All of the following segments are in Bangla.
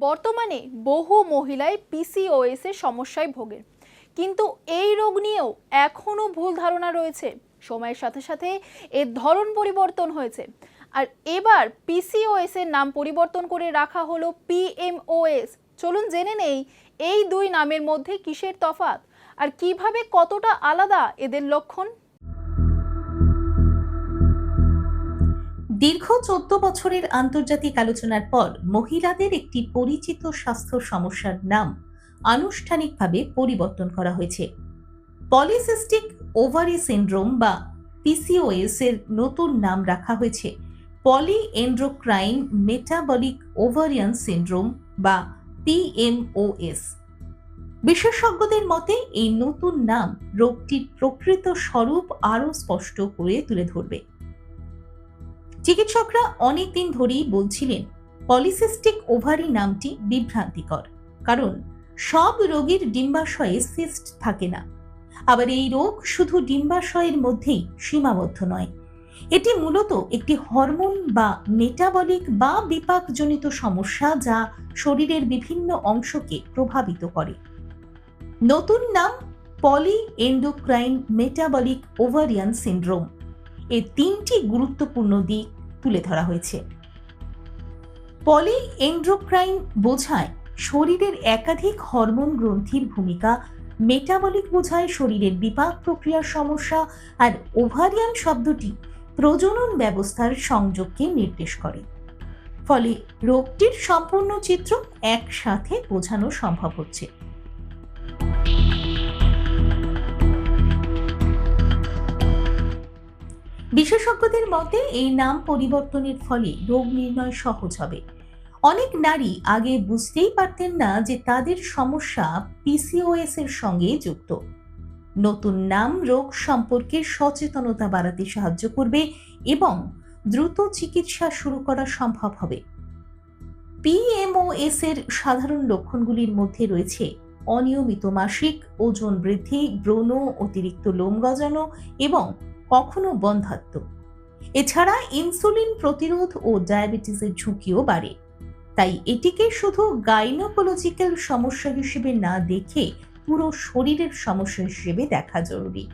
বর্তমানে বহু মহিলাই পিসিওএস এর সমস্যায় ভোগেন, কিন্তু এই রোগ নিয়েও এখনো ভুল ধারণা রয়েছে। সময়ের সাথে সাথে এর ধরন পরিবর্তন হয়েছে, আর এবার পিসিওএস এর নাম পরিবর্তন করে রাখা হলো পিএমওএস। চলুন জেনে নেই এই দুই নামের মধ্যে কিসের তফাৎ আর কিভাবে কতটা আলাদা এদের লক্ষণ। দীর্ঘ 14 বছরের আন্তর্জাতিক আলোচনার পর মহিলাদের একটি পরিচিত স্বাস্থ্য সমস্যার নাম আনুষ্ঠানিকভাবে পরিবর্তন করা হয়েছে। পলিসিস্টিক ওভারি সিন্ড্রোম বা পিসিওএস এর নতুন নাম রাখা হয়েছে পলিএন্ড্রোক্রাইন মেটাবলিক ওভারিয়ান সিন্ড্রোম বা পিএমওএস। বিশেষজ্ঞদের মতে এই নতুন নাম রোগটির প্রকৃত স্বরূপ আরও স্পষ্ট করে তুলে ধরবে। চিকিৎসকরা অনেকদিন ধরেই বলছিলেন পলিসিস্টিক ওভারি নামটি বিভ্রান্তিকর, কারণ সব রোগীর ডিম্বাশয়ে সিস্ট থাকে না। আবার এই রোগ শুধু ডিম্বাশয়ের মধ্যেই সীমাবদ্ধ নয়, এটি মূলত একটি হরমোন বা মেটাবলিক বা বিপাকজনিত সমস্যা যা শরীরের বিভিন্ন অংশকে প্রভাবিত করে। নতুন নাম পলিএন্ডোক্রাইন মেটাবলিক ওভারিয়ান সিন্ড্রোম। এর তিনটি গুরুত্বপূর্ণ দিক তুলে ধরা হয়েছে। পলিএন্ড্রোক্রাইন বোঝায় শরীরের একাধিক হরমোন গ্রন্থির ভূমিকা, মেটাবলিক বোঝায় শরীরের বিপাক প্রক্রিয়ার সমস্যা, আর ওভারিয়ান শব্দটি প্রজনন ব্যবস্থার সংযোগকে নির্দেশ করে। ফলে রোগটির সম্পূর্ণ চিত্র একসাথে বোঝানো সম্ভব হচ্ছে। বিশেষজ্ঞদের মতে এই নাম পরিবর্তনের ফলে রোগ নির্ণয় সহজ হবে। অনেক নারী আগে বুঝতেই পারতেন না যে তাদের সমস্যা পিসিওএস এর সঙ্গে যুক্ত। নতুন নাম রোগ সম্পর্কে সচেতনতা বাড়াতে সাহায্য করবে এবং দ্রুত চিকিৎসা শুরু করা সম্ভব হবে। পিএমওএস এর সাধারণ লক্ষণগুলির মধ্যে রয়েছে অনিয়মিত মাসিক, ওজন বৃদ্ধি, ব্রণ, অতিরিক্ত লোম গজানো এবং কখনো বন্ধ্যাত্ব। এছাড়া ইনসুলিন প্রতিরোধ ও ডায়াবেটিসের ঝুঁকিও বাড়ে। তাই এটিকে শুধু গাইনোকোলজিক্যাল সমস্যা হিসেবে না দেখে পুরো শরীরের সমস্যা হিসেবে দেখা জরুরি।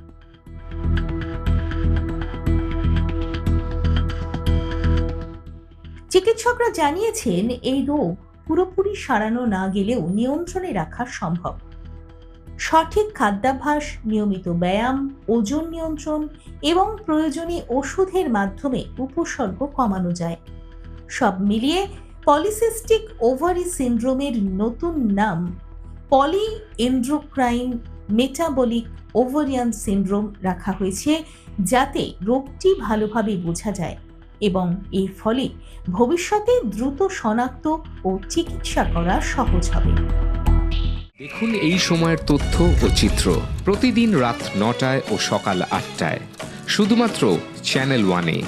চিকিৎসকরা জানিয়েছেন এই রোগ পুরোপুরি সারানো না গেলেও নিয়ন্ত্রণে রাখা সম্ভব। সঠিক খাদ্যাভ্যাস, নিয়মিত ব্যায়াম, ওজন নিয়ন্ত্রণ এবং প্রয়োজনীয় ওষুধের মাধ্যমে উপসর্গ কমানো যায়। সব মিলিয়ে পলিসিস্টিক ওভারি সিন্ড্রোমের নতুন নাম পলিএন্ড্রোক্রাইন মেটাবলিক ওভারিয়ান সিন্ড্রোম রাখা হয়েছে, যাতে রোগটি ভালোভাবে বোঝা যায় এবং এর ফলে ভবিষ্যতে দ্রুত শনাক্ত ও চিকিৎসা করা সহজ হবে। দেখুন এই সময়ের তথ্য ও চিত্র প্রতিদিন রাত 9টায় ও সকাল 8টায় শুধুমাত্র চ্যানেল 1-এ।